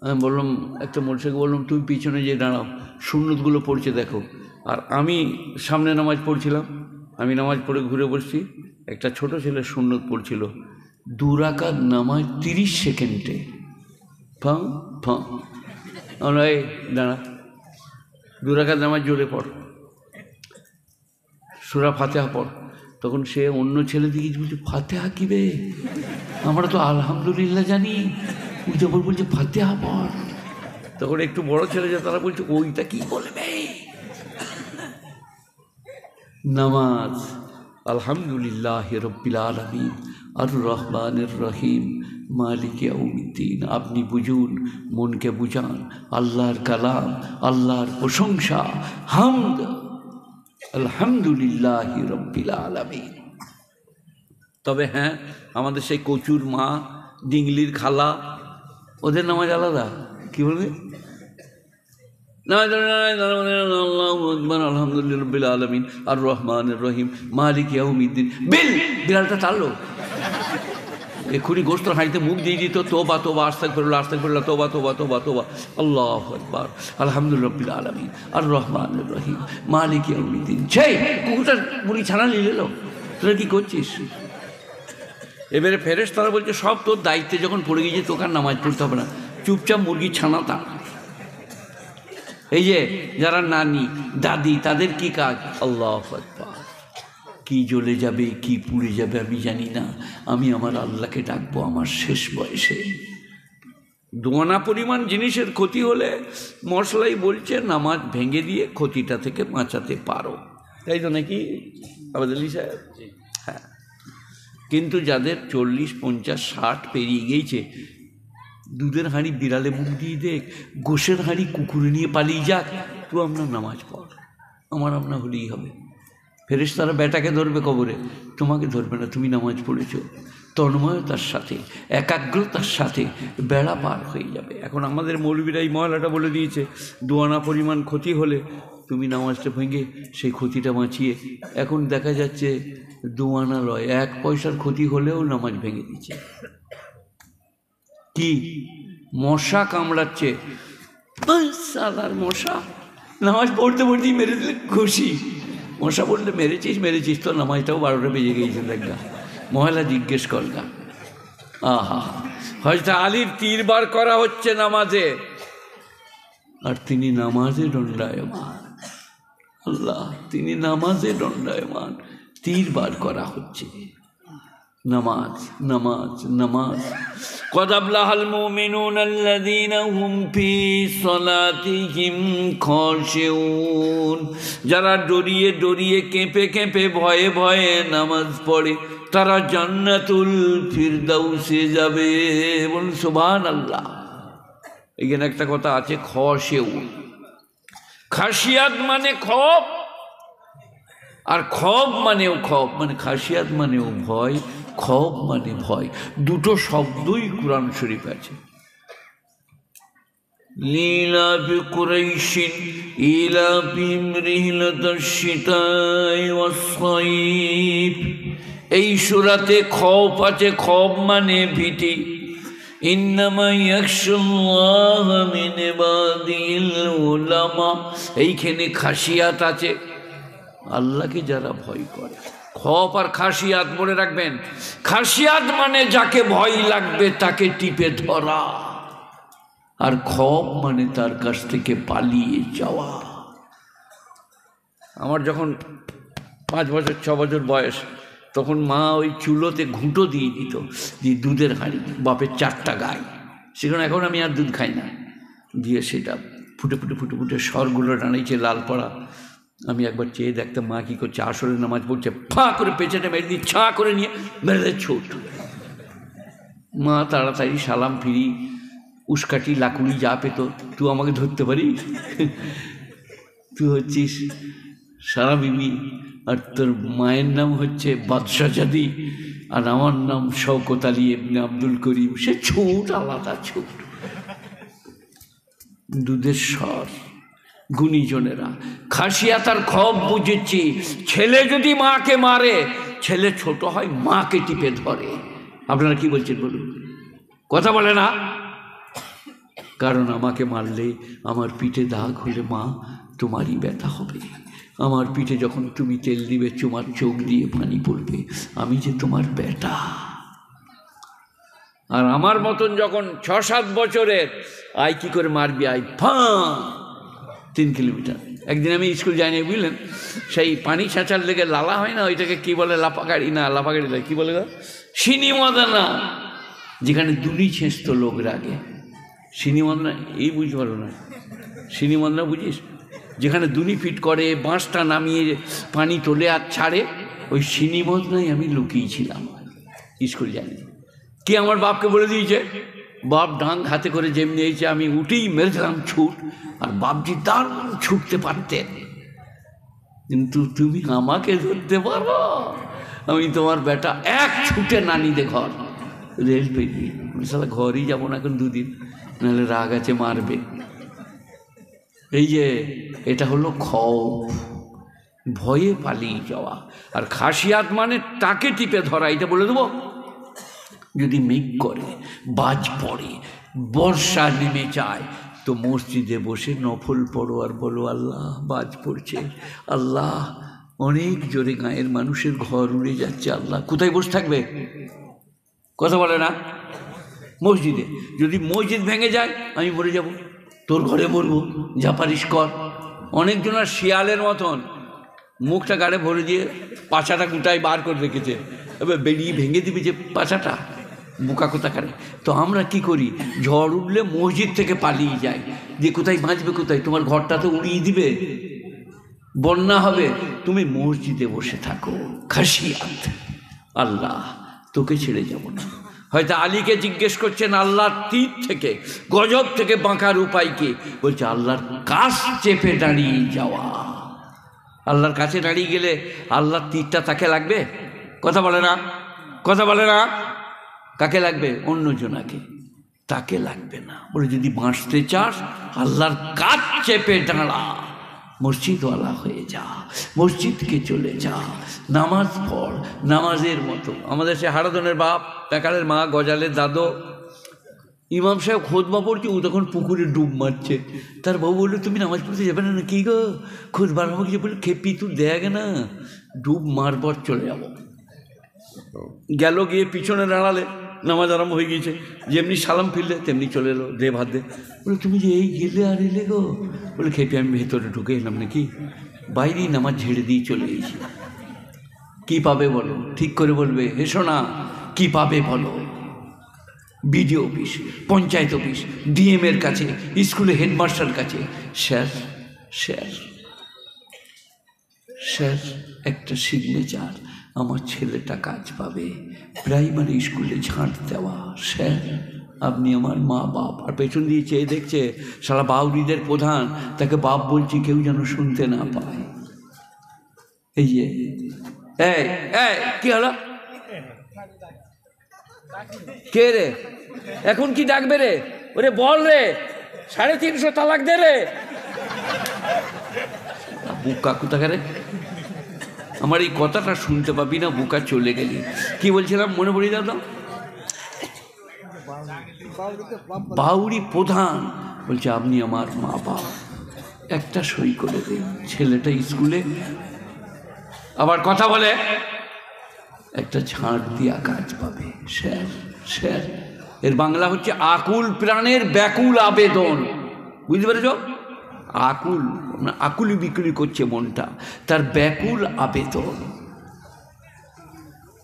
আমি বললাম, একটা মোটরসাইকেল বললাম তুমি পিছনে যে দাঁড়াও, সুন্নতগুলো পড়ছে দেখো। আর আমি সামনে নামাজ পড়ছিলাম, আমি নামাজ পড়ে ঘুরে বসছি, একটা ছোট ছেলে সুন্নত পড়ছিল, 2 রাকাত নামাজ 30 সেকেন্ডে, ফাঁ ফাঁ। আমরা এই দাঁড়া, 2 রাকাত নামাজ জোরে পড়, সূরা ফাতিহা পড়। তখন সে অন্য ছেলে দিকে বলছে, ফাতিহা কি বে, আমরা তো আলহামদুলিল্লাহ জানি, উজবর বলছে ফাতিহা পড়। তখন একটু বড় ছেলে যে তারা বলছে ওইটা কি বলবে। নামাজ আলহামদুলিল্লাহ রাব্বিল আলামিন আর রহমানির রহিম মালিক ইয়াউমিদ্দিন। আপনি বুঝুন, মনকে বুঝান, আল্লাহর কালাম, আল্লাহর প্রশংসা, হামদ, আলহামদুলিল্লাহ রাব্বিল আলামিন। তবে হ্যাঁ, আমাদের সেই কচুর মা, ডিংলির খালা, ওদের নামাজ আলাদা। কি বলবে? আলহামদুলিল্লাহ রাব্বিল আলামিন আর রহমানির রহিম মালিক ইয়াউমিদ্দিন। বিড়ালটা টানলো, এক্ষুনি গোস্ত হাঁড়িতে মুখ দিয়ে দিত, তোবা তোবা আস্তাগফিরুল্লাহ আস্তাগফিরুল্লাহ, তোবা তোবা তোবা তোবা, আল্লাহু আকবার, আলহামদুলিল্লাহ রাব্বিল আলামিন আর রহমানির রহিম মালিক ইয়াউমিদ্দিন। সেই কুকুরটার মুড়ি ছানা নিয়ে এলো, তোরা কি করছিস? এবারে ফেরেশতারা বলছে সব তোর দায়িত্বে যখন পড়ে গিয়েছে, তোকে আর নামাজ পড়তে হবে না, চুপচাপ মুরগির ছানা তা। এই যে যারা নানি দাদি, তাদের কি কাজ? আল্লাহু আকবার। কি জ্বলে যাবে, কি পুড়ে যাবে আমি জানি না, আমি আমার আল্লাহকে ডাকবো আমার শেষ বয়সে। দোয়ানা পরিমাণ জিনিসের ক্ষতি হলে মশলাই বলছে নামাজ ভেঙে দিয়ে ক্ষতিটা থেকে বাঁচাতে পারো, তাই তো নাকি আবাদুল্লাহ সাহেব? হ্যাঁ, কিন্তু যাদের 40, 50, 60 পেরিয়ে গিয়েছে, দুধের হাঁড়ি বিড়ালে মুখ দিয়ে দেখ, গোশের হাঁড়ি কুকুরে নিয়ে পালিয়ে যাক, তো আমরা নামাজ পড়, আমার আপনা হলেই হবে। ফেরেশতারা বেটাকে ধরবে কবরে, তোমাকে ধরবে না, তুমি নামাজ পড়েছো। তন্ময়তার সাথে, একাগ্রতার সাথে বেড়া পার হয়ে যাবে। এখন আমাদের মৌলবীরা এই মহলাটা বলে দিয়েছে, দোয়ানা পরিমাণ ক্ষতি হলে তুমি নামাজটা ভেঙে সেই ক্ষতিটা বাঁচিয়ে। এখন দেখা যাচ্ছে দোয়ানা লয়, 1 পয়সার ক্ষতি হলেও নামাজ ভেঙে দিচ্ছে। কি মশা কামড়াচ্ছে, সালার মশা, নামাজ পড়তে পড়তেই মেরে দিলে খুশি। মশা বললে মেরেছিস তো, নামাজটাও 12টা বেজে গিয়েছিল। একটা মহিলা জিজ্ঞেস করলা, আহা, হযরত আলীর তীর বার করা হচ্ছে নামাজে, আর তিনি নামাজে দণ্ডায়মান। আল্লাহ, তিনি নামাজে দণ্ডায়মান, তীর বার করা হচ্ছে। নামাজ নামাজ নামাজ। قد أفلح المؤمنون الذين هم في صلاتهم خاشعون। যারা ডরিয়ে ডরিয়ে কেঁপে কেঁপে ভয়ে ভয়ে নামাজ পড়ে, তারা জান্নাতুল ফিরদাউসে যাবে। বলুন সুবহানাল্লাহ। এখানে একটা কথা আছে, খাশিউন। খাশিয়াত মানে খব, আর খব মানেও খব, মানে খাশিয়াত মানেও ভয়, খব মানে ভয়। দুটো শব্দই কোরআন শরীফ আছে। লিলাফি কুরাইশিন ইলাফিহিম রিহলাতাশ শিতাই ওয়াস সাইফ। এই সূরাতে খব আছে, খব মানে ভীতি। ইন্নামা ইয়াখশাল্লাহা মিন ইবাদিল উলামা। এইখানে খাশিয়াত আছে, আল্লাহকে যারা ভয় করে। খব আর খাসিয়াত মনে রাখবেন। খাসিয়াত মানে যাকে ভয় লাগবে তাকে টিপে ধরা, আর খব মানে তার কাছ থেকে পালিয়ে যাওয়া। আমার যখন 5 বছর 6 বছর বয়স, তখন মা ওই চুলোতে ঘুঁটো দিয়ে দিত, যে দুধের হাঁড়ি, বাপের 4টা গাই, সেখানে এখন আমি আর দুধ খাই না, দিয়ে সেটা ফুটে ফুটে ফুটে ফুটে স্বরগুলো টানাইছে লাল পড়া। আমি একবার চেয়ে দেখতাম মা কী করছে, আসরে নামাজ পড়ছে, ফা করে পেছনে মেরে দিয়ে ছা করে নিয়ে মেরে দেয় ছোট। মা তাড়াতাড়ি সালাম ফিরি, উস্কাটি লাকুড়ি যা পেত, তুই আমাকে ধরতে পারিস? তুই হচ্ছিস সারা বিবি, আর তোর মায়ের নাম হচ্ছে বাদশাহজাদি, আর আমার নাম শওকত আলী ইবনে আব্দুল করিম। সে ছোট, আলাদা ছোট। দুধের স্বর, গুণীজনেরা। খাসিয়াত আর খব বুঝেছি। ছেলে যদি মাকে মারে, ছেলে ছোট হয়, মাকে টিপে ধরে। আপনারা কি বলছেন বলুন? কথা বলে না? কারণ আমাকে মারলে, আমার পিঠে দাগ হলে মা তোমারই ব্যথা হবে। আমার পিঠে যখন তুমি তেল দিবে, তোমার চোখ দিয়ে পানি পড়বে, আমি যে তোমার বেটা। আর আমার মতন যখন 6-7 বছরের, আয় কি করে মারবি, আয় ফাঁ 3 কিলোমিটার। একদিন আমি স্কুল যাইনি, বুঝলেন, সেই পানি ছাঁচার লেগে লালা হয় না, ওইটাকে কি বলে, লাফাগাড়ি না, লাফাগাড়ি কি বলে, সিনিমদানা, যেখানে দুলি ছেঁচত লোকরা আগে। সিনিমদনা এই বুঝতে পারো না, সিনিমদনা বুঝিস, যেখানে দুনি ফিট করে, বাঁশটা নামিয়ে পানি তোলে আর ছাড়ে, ওই সিনিমদনায় আমি লুকিয়েছিলাম, স্কুল যাইনি। কি আমার বাপকে বলে দিয়েছে, বাপ ডাং হাতে করে যেমনি এসেছে, আমি উঠেই মেরেছিলাম ছুট, আর বাপজি দারুণ ছুটতে পারতেন। কিন্তু তুমি আমাকে ধরতে পারো, আমি তোমার বেটা। এক ছুটে নানিদের ঘর, রেল পেরিয়ে, সালা ঘরই যাবো না এখন 2 দিন, নাহলে রাগ আছে মারবে। এই যে এটা হলো খৌফ, ভয়ে পালিয়ে যাওয়া। আর খাসিয়াত মানে তাকে টিপে ধরা। এটা বলে দেবো, যদি মেঘ করে, বাজ পড়ে, বর্ষা নেমে যায়, তো মসজিদে বসে নফল পড়ো আর বলো, আল্লাহ বাজ পড়ছে, আল্লাহ অনেক জোরে গাঁয়ের মানুষের ঘর উড়ে যাচ্ছে, আল্লাহ। কোথায় বসে থাকবে, কথা বলে না, মসজিদে। যদি মসজিদ ভেঙে যায়, আমি মরে যাব, তোর ঘরে মরবো, যা পারিস কর। অনেকজনের শিয়ালের মতন মুখটা গাড়ে ভরে দিয়ে পাছাটা গুটাই বার করে রেখেছে, এবার বেরিয়ে ভেঙে দিবি যে পাছাটা, বোকা কোথাকারে। তো আমরা কি করি, ঝড় উঠলে মসজিদ থেকে পালিয়ে যাই, যে কোথায় বাঁচবে, কোথায়, তোমার ঘরটা তো উড়িয়ে দিবে, বন্যা হবে, তুমি মসজিদে বসে থাকো। খাসিয়াত, আল্লাহ তোকে ছেড়ে যাব না। হয়তো আলীকে জিজ্ঞেস করছেন আল্লাহর তীর থেকে, গজব থেকে বাঁকার উপায় কি, বলছে আল্লাহর কাছ চেপে দাঁড়িয়ে যাওয়া। আল্লাহর কাছে দাঁড়িয়ে গেলে আল্লাহর তীরটা তাকে লাগবে, কথা বলে না, কথা বলে না, কাকে লাগবে, অন্য জনাকে, তাকে লাগবে না। বলে যদি বাঁচতে চাস, আল্লাহর কাছ চেপে দাঁড়া, মসজিদওয়ালা হয়ে যা, মসজিদকে চলে যা, নামাজ পড়, নামাজের মতো। আমাদের সে হারাধনের বাপ, প্যাকালের মা, গজালের দাদো, ইমাম সাহেব খুতবা পড়ছে, ও তখন পুকুরে ডুব মারছে। তার বউ বললো, তুমি নামাজ পড়তে যাবে না, কি গো খুতবা আমাকে বলে, খেপি তুই দেখ না, ডুব মারবার চলে যাবো। গেল, গিয়ে পিছনে দাঁড়ালে, নামাজ আরম্ভ হয়ে গিয়েছে, যেমনি সালাম ফিরলে তেমনি চলে এলো, দে ভাত দে। বলে তুমি যে এই গেলে আর এলে গো, বলে খেপি আমি ভেতরে ঢুকে এলাম নাকি, বাইরেই নামাজ ঝেড়ে দিয়ে চলে গেছি। কি পাবে বলো, ঠিক করে বলবে, হেসো না, কি পাবে বলো, BDO office, panchayat office, DM এর কাছে, স্কুলে হেডমাস্টার কাছে, স্যার স্যার স্যার একটা সিগনেচার, আমার ছেলেটা কাজ পাবে, প্রাইমারি স্কুলে ঝাঁট দেওয়া, স্যার আপনি আমার মা বাপ। আর পেছন দিয়ে চেয়ে দেখছে শালা বাউরিদের প্রধান, তাকে বাপ বলছি, কেউ যেন শুনতে না পায়। এই যে কি হলো, কে রে, এখন কি ডাকবে রে, ওরে বল রে, 350 তালাক দে রে, বুকা কোথাকারে। আমার এই কথাটা শুনতে পাবি না, বুকা চলে গেলি। কি বলছিলাম মনে পড়ি দাদা, বাউরি প্রধান বলছে আপনি আমার মা বাপ, একটা সই করে দিন, ছেলেটা স্কুলে আবার কথা বলে, একটা ছাড় দিয়া কাজ পাবে, স্যার স্যার। এর বাংলা হচ্ছে আকুল প্রাণের ব্যাকুল আবেদন, বুঝতে পেরেছ, আকুল, আকুলি বিকুলি করছে মনটা, তার ব্যাকুল আবেদন।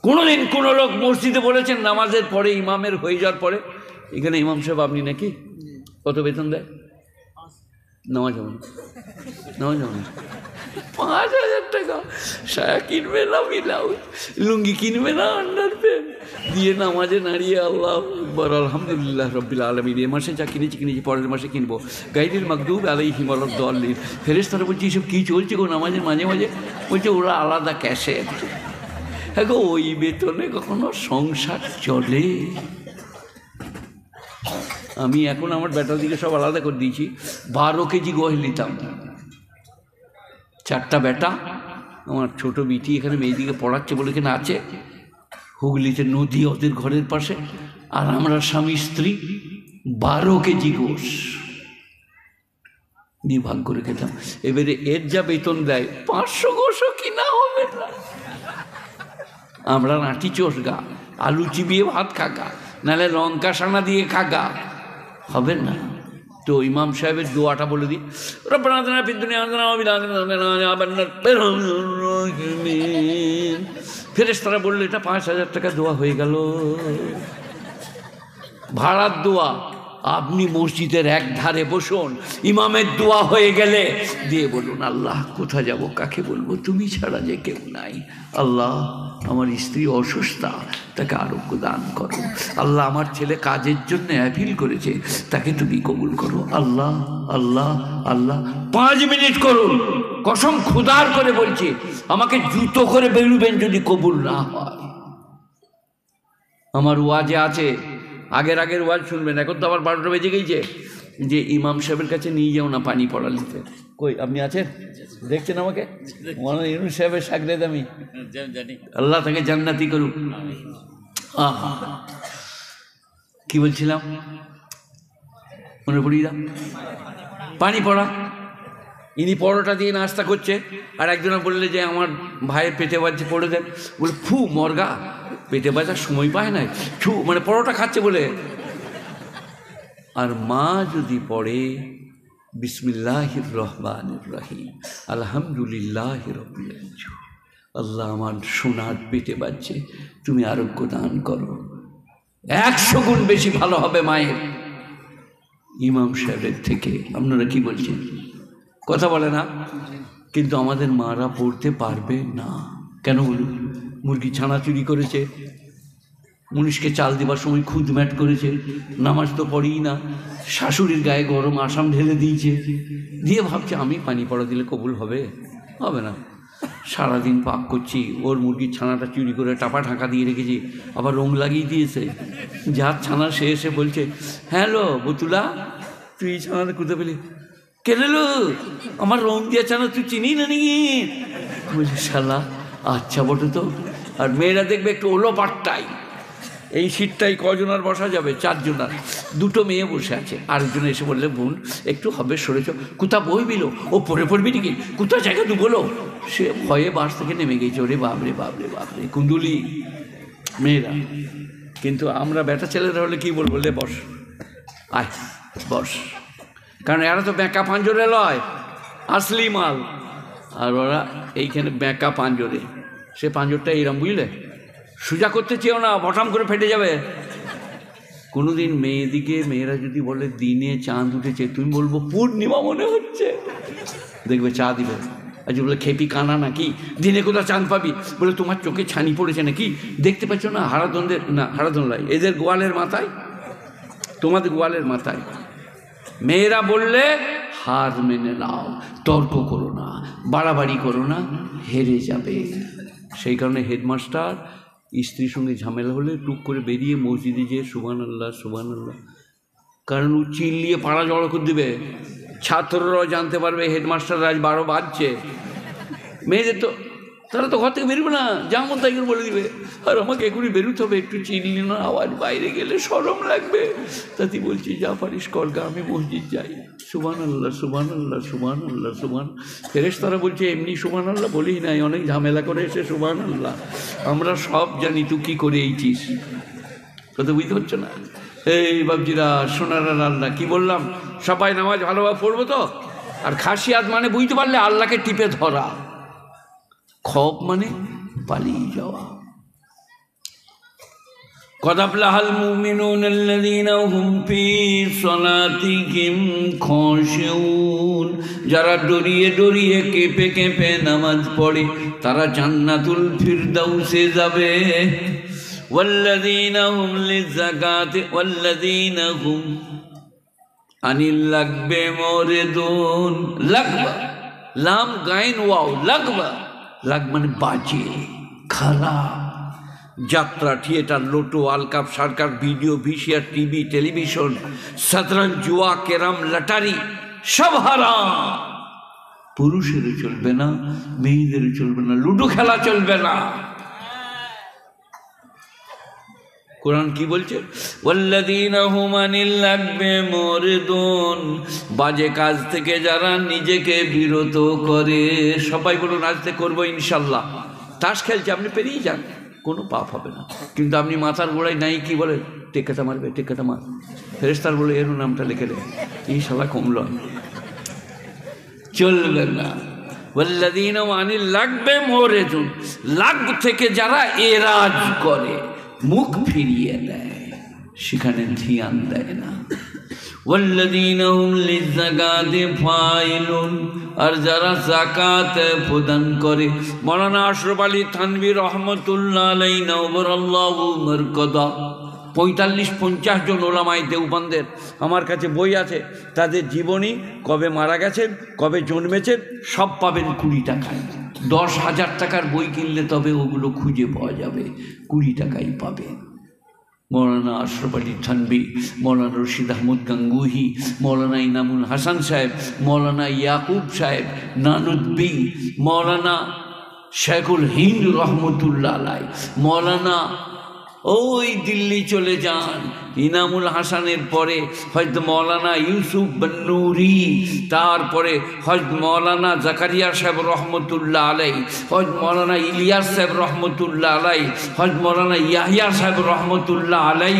কোনোদিন কোনো লোক মসজিদে বলেছেন নামাজের পরে, ইমামের হয়ে যাওয়ার পরে, এখানে ইমাম সাহেব আপনি নাকি কত বেতন দেয়, নামাজ হবে না, নামাজ হবে না, 5000 টাকা, সায়া কিনবে না, ব্লাউজ লুঙ্গি কিনবে না, আন্ডার প্যান্ট দিয়ে নামাজে নাড়িয়ে আল্লাহ আকবার আলহামদুলিল্লাহ রব্বিল আলামিন, এ মাসে যা কিনেছি পরের মাসে কিনবো, গাইরিল মাগদুব আলাইহিম ওয়ালাদ-দাল্লিন। ফেরেশতারা বলছে এসব কী চলছে গো নামাজের মাঝে মাঝে, বলছে ওরা আলাদা ক্যাসেট। হ্যাঁ গো, ওই বেতনে কখনো সংসার চলে? আমি এখন আমার বেটার দিকে সব আলাদা করে দিয়েছি। 12 কেজি গহল নিতাম, 4টা বেটা, আমার ছোট বিটি এখানে মেয়েদিকে পড়াচ্ছে বলে এখানে আছে, হুগলিতে নদী ওদের ঘরের পাশে, আর আমরা স্বামী স্ত্রী 12 কেজি গোশ দিয়ে ভাগ করে খেতাম। এবারে এর যা বেতন দেয় 500 গোশও কিনা হবে না। আমরা নাটি চোষ গা, আলু চিবিয়ে ভাত খাগা, নাহলে লঙ্কা সানা দিয়ে খাগা, হবে না। তো ইমাম সাহেবের দোয়াটা বলে দিই, ফেরেশতারা বললে এটা 5000 টাকা দোয়া হয়ে গেল। ভাড়ার দোয়া, আপনি মসজিদের এক ধারে বসুন, ইমামের দোয়া হয়ে গেলে দিয়ে বলুন, আল্লাহ কোথায় যাব, কাকে বলবো, তুমি ছাড়া যে কেউ নাই। আল্লাহ আমার স্ত্রী অসুস্থ, তাকে আরোগ্য দান করো। আল্লাহ আমার ছেলে কাজের জন্য অ্যাপিল করেছে, তাকে তুমি কবুল করো। আল্লাহ আল্লাহ আল্লাহ 5 মিনিট করুন, কসম খুদার করে বলছি, আমাকে জুতো করে বেরুবেন যদি কবুল না হয়। আমার ওয়াজে আছে, আগের ওয়াজ শুনবেন। এখন তো আবার 12টা বেজে গেছে, যে ইমাম সাহেবের কাছে নিয়ে যাও না পানি পড়া নিতে। কই আপনি আছেন? দেখছেন আমাকে? মৌলানা ইউনূস সাহেবের শাগরেদ আমি, আল্লাহ তাকে জান্নাতি করুক। কি বলছিলাম মনে পড়ি না? পানি পড়া। ইনি পরোটা দিয়ে নাস্তা করছে, আর একজনে বললে যে আমার ভাইয়ের পেটে বাজছে, পড়ে দেন। বলে ফু মর্গা, পেটে বাজার সময় পায় না, ছু, মানে পরোটা খাচ্ছে বলে। আর মা যদি পড়ে বিসমিল্লাহির রহমানির রহিম, আলহামদুলিল্লাহি রাব্বিল আলামিন, আল্লাহ আমার সোনার পেটে বাজছে, তুমি আরোগ্য দান করো, 100 গুণ বেশি ভালো হবে মায়ের ইমাম সাহেবের থেকে। আপনারা কি বলছেন? কথা বলে না? কিন্তু আমাদের মারা পড়তে পারবে না। কেন বলুন? মুরগি ছানা চুরি করেছে, মুনিশকে চাল দেবার সময় খুদম্যাট করেছে, নামাজ তো পড়েই না, শাশুড়ির গায়ে গরম আসাম ঢেলে দিয়েছে, দিয়ে ভাবছে আমি পানি পড়া দিলে কবুল হবে, হবে না। সারাদিন পাক করছি, ওর মুরগির ছানাটা চুরি করে টাপা ঢাকা দিয়ে রেখেছি, আবার রং লাগিয়ে দিয়েছে। যার ছানা সে এসে বলছে, হ্যালো বতুলা, তুই এই ছানাটা কোথায় পেলি? কেলেলো আমার রং দিয়ে ছানা তুই চিনি না নাকি? বলছি শালা আচ্ছা বটে তো। আর মেয়েরা দেখবে একটু ওলো পাট্টাই, এই সিটটাই কজনার বসা যাবে? 4 জনার। 2টো মেয়ে বসে আছে, আরেকজন এসে বললে বোন একটু হবে সরেছ, কোথা বই বিলো, ও পড়ে পড়বি নাকি, কোথা জায়গা দু বলো। সে ভয়ে বাস থেকে নেমে গেছে। ওরে বাপরে বাপরে বাপরে, কুন্দুলি মেয়েরা। কিন্তু আমরা বেটা ছেলেরা হলে কি বলবো, লে বস, আয় বস, কারণ এরা তো ব্যাঁকা পাঁজরে লয়, আসলি মাল। আর ওরা এইখানে ব্যাঁকা পাঁজরে, সে পাঁজরটা এইরম বুঝলে, সোজা করতে চেয়েও না, বটাম করে ফেটে যাবে। কোনোদিন মেয়েরা যদি বলে দিনে চাঁদ উঠেছে, তুমি বলবো পূর্ণিমা মনে হচ্ছে, দেখবে চা দিবে। আজ বলে খেপি কানা নাকি, দিনে কোথাও চাঁদ পাবি? বলে তোমার চোখে ছানি পড়েছে নাকি, দেখতে পাচ্ছ না? হারাধনদের না, হারাধন লাই, এদের গোয়ালের মাথায়, তোমাদের গোয়ালের মাথায়। মেয়েরা বললে হার মেনে নাও, তর্ক করো না, বাড়াবাড়ি করো না, হেরে যাবে। সেই কারণে হেডমাস্টার স্ত্রীর সঙ্গে ঝামেলা হলে টুক করে বেরিয়ে মসজিদে যেয়ে সুবহানাল্লাহ সুবহানাল্লাহ, কারণ ও চিল্লিয়ে পাড়া জড়ো করে দেবে, ছাত্ররাও জানতে পারবে হেডমাস্টার আজ 12 বাজছে। মেয়েদের তো তারা তো ঘর থেকে বেরোবে না, যেমন তাই করে বলে দিবে। আর আমাকে এখনই বেরোতে হবে, একটু চিল্লি না আওয়াজ, বাইরে গেলে শরম লাগবে। তাতে বলছি যা পারিস করগা, আমি মসজিদ যাই। সুবহানাল্লাহ সুবহানাল্লাহ সুবহানাল্লাহ সুবহান। ফেরেশতারা বলছে এমনি সুবহানাল্লাহ বলেই নাই, অনেক ঝামেলা করে এসে সুবহানাল্লাহ। আমরা সব জানি তুই কী করে এইছিস, কথা বুঝতে পারছো না? এই বাবজিরা সোনার আল্লাহ, কি বললাম, সবাই নামাজ ভালোভাবে পড়বো তো। আর খাসিয়াত মানে বুঝতে পারলে আল্লাহকে টিপে ধরা, খব মানে পালিয়ে যাওয়া। قد أفلح المؤمنون الذين هم في صلاتهم خاشعون, যারা ডরিয়ে ডরিয়ে কেঁপে কেঁপে নামাজ পড়ে তারা জান্নাতুল ফিরদাউসে যাবে। والذين هم للزكاة والذين هم عن اللغو معرضون। লাগবা লাম গাইন ওয়াও, লাগবা, লাগ মানে বাজে, খারাপ। যাত্রা, থিয়েটার, লোটো, আলকাপ, সরকার, ভিডিও, ভিসিআর, টিভি, টেলিভিশন, শতরঞ্জ, জুয়া, ক্যারাম, লটারি সব হারাম। পুরুষেরও চলবে না, মেয়েদেরও চলবে না, লুডো খেলা চলবে না। কোরআন কি বলছে? ওয়াল্লাযীনা হুম আনিল লাগবি মুরিদুন, বাজে কাজ থেকে যারা নিজেকে বিরত করে। সবাই বলুন আজ থেকে করবো ইনশাল্লাহ। তাস খেলছে, আপনি পেরিয়ে যান, কোনো পাপ হবে না। কিন্তু আপনি মাথার গোড়ায় নাই কি বলে, টেক্কাটা মারবে, টেক্কাটা মার, ফেরেশতার বলে এর নামটা লিখে দেয়, এই শালা কমল, চলবে না। ওয়াল্লাযীনা আনিল লাগবি মুরিদুন, লাগব থেকে যারা এরাজ করে, মুখ ফিরিয়ে দেয়, সেখানে ধ্যান দেয় না। ওয়াল্লাযীনা হুম লিযাকাতি ফাইলুন, আর যারা যাকাত প্রদান করে। মাওলানা আশরাফ আলী থানভী রহমাতুল্লাহ আলাইহি নওবরাল্লাহু মারকাদা, 45-50 জন ওলামায়ে দেওবন্দের আমার কাছে বই আছে, তাদের জীবনী, কবে মারা গেছেন, কবে জন্মেছেন, সব পাবেন 20 টাকায়। 10,000 টাকার বই কিনলে তবে ওগুলো খুঁজে পাওয়া যাবে, 20 টাকায় পাবেন। মৌলানা আশরাফ আলী থানভী, মৌলানা রশিদ আহমদ গাঙ্গুহি, মৌলানা ইনামুল হাসান সাহেব, মৌলানা ইয়াকুব সাহেব নানুদ্বি, মৌলানা শেখুল হিন্দ রহমতুল্লাহ আলাই, মৌলানা ওই দিল্লি চলে যান, ইনামুল হাসানের পরে হয়তো মৌলানা ইউসুফ বন্নুরি, তারপরে হয়তো মৌলানা জাকারিয়া সাহেব রহমতুল্লাহ আলাই, হয়তো মৌলানা ইলিয়াস সাহেব রহমতুল্লাহ আলাই, হয়তো মৌলানা ইয়াহিয়া সাহেব রহমতুল্লাহ আলাই।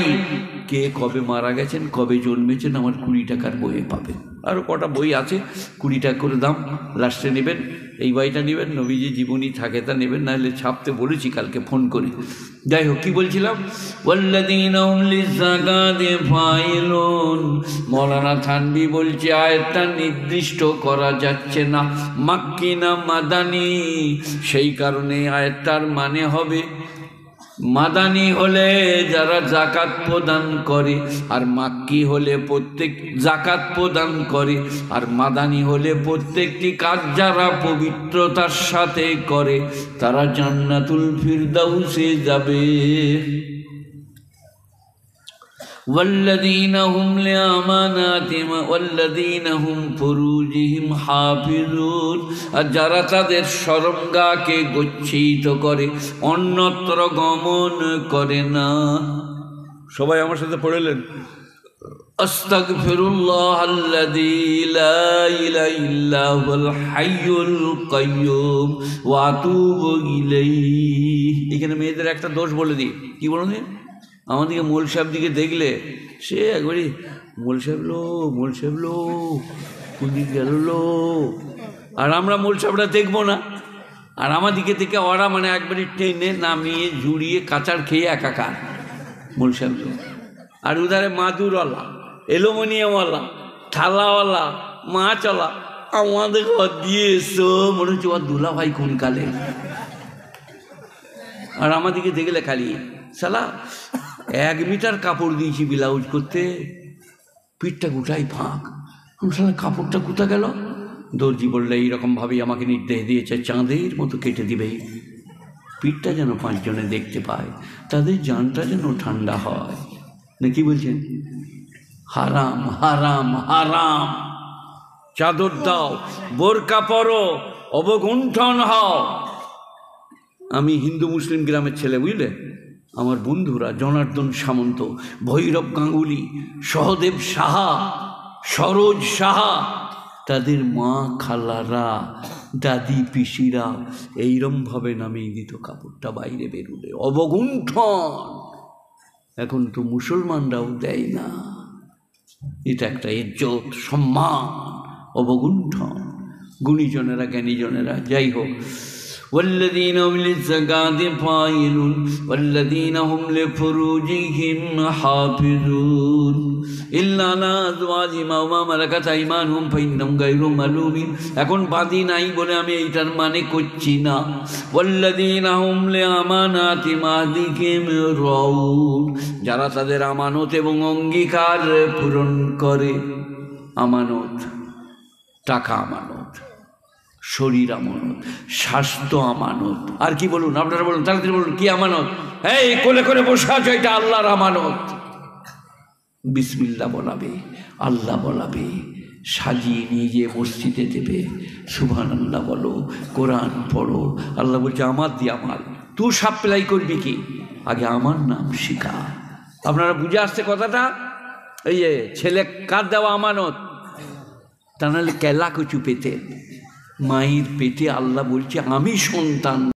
কে কবে মারা গেছেন, কবে জন্মেছেন, আমার 20 টাকার বইয়ে পাবেন। আরও কটা বই আছে, 20 টাকা করে দাম, লাস্টে নেবেন, এই বইটা নেবেন, নবীজি জীবনী থাকে তা নেবেন, নাহলে ছাপতে বলেছি কালকে ফোন করে। যাই হোক, কি বলছিলাম? ওয়াল্লাযীনা হুম লিযাকাতি ফাইলুন, মৌলানা থানভী বলছে আয়াতটা নির্দিষ্ট করা যাচ্ছে না মাক্কি না মাদানী, সেই কারণে আয়াতটার মানে হবে মাদানী হলে যারা যাকাত প্রদান করে, আর মাক্কি হলে প্রত্যেক যাকাত প্রদান করে, আর মাদানী হলে প্রত্যেকটি কাজ যারা পবিত্রতার সাথে করে তারা জান্নাতুল ফিরদাউসে যাবে। والذين هم لأماناتهم والذين هم فروجهم حافظون, আর যারা তাদের শরমগাহকে গচ্ছিত করে, অন্যত্র গমন করে না। সবাই আমার সাথে পড়লেন, আস্তাগফিরুল্লাহাল্লাযী লা ইলাহা ইল্লা হুয়াল হাইয়ুল কাইয়্যুম ওয়া আতুবু ইলাইহি। এখানে মেয়েদের একটা দোষ বলে দিই, কি বলুন, আমাদেরকে মোল সাহেব দিকে দেখলে সে একবারই মোল সাহেব লো কুদি গেল লো, আর আমরা মোল সাহেবরা দেখবো না, আর আমাদিকে থেকে ওরা মানে একবারই টেনে নামিয়ে ঝুড়িয়ে কাঁচার খেয়ে একাকার মোল সাহেব লো। আর উধারে মাদুরওয়ালা, এলোমোনিয়ামওয়ালা, থালাওয়ালা, মাছওয়ালা আমাদের ঘর দিয়ে এসো, মনে হচ্ছে ওর দুলা ভাই কোন কালে। আর আমাদিকে দেখলে খালি শালা 1 মিটার কাপড় দিয়েছি ব্লাউজ করতে, পিঠটা গোটাই ফাঁক, শালা কাপড়টা কোথা গেল? দর্জি বললে এইরকমভাবেই আমাকে নির্দেশ দিয়েছে, চাঁদের মতো কেটে দিবে, পিঠটা যেন 5 জনে দেখতে পায়, তাদের জানটা যেন ঠান্ডা হয়। না কি বলছেন? হারাম হারাম হারাম। চাদর দাও, বোরকা পরো, অবগুণ্ঠন হও। আমি হিন্দু মুসলিম গ্রামের ছেলে, বুঝলে, আমার বন্ধুরা জনার্দন সামন্ত, ভৈরব গাঙ্গুলি, সহদেব সাহা, সরোজ সাহা, তাদের মা খালারা, দাদি পিসিরা এইরমভাবে নামিয়ে দিত কাপড়টা বাইরে বেরোলে, অবগুণ্ঠন। এখন তো মুসলমানরাও দেয় না, এটা একটা ইজ্জত সম্মান, অবগুণ্ঠন, গুণীজনেরা জ্ঞানীজনেরা। যাই হোক, والذين هم للزكاة فاعلون والذين هم لفروجهم حافظون إلا على أزواجهم أو ما ملكت أيمانهم فإنهم غير ملومين। এখন বাদি নাই বলে আমি এইটার মানে করছি না। والذين هم لأماناتهم وعهدهم راعون, যারা তাদের আমানত এবং অঙ্গীকার পূরণ করে। আমানত, টাকা আমানত, শরীর আমানত, স্বাস্থ্য আমানত, আর কি বলুন আপনারা, বলুন তাড়াতাড়ি বলুন, কি আমানত? এই কোলে করে বসে আছো, এটা আল্লাহর আমানত। বিসমিল্লাহ বলাবে, আল্লাহ বলাবে, সাজিয়ে নিয়ে গিয়ে মসজিদে দেবে, সুবহানাল্লাহ বলো, কোরআন পড়ো। আল্লাহ বলছে আমার দিয়া মাল, তুই সাপ্লাই করবি কি? আগে আমার নাম শিখা, আপনারা বুঝে আসছে কথাটা? এই যে ছেলে কার দেওয়া আমানত, তা নাহলে কেলা কচু পেতে মায়ের পেটে আল্লাহ বলছে আমি সন্তান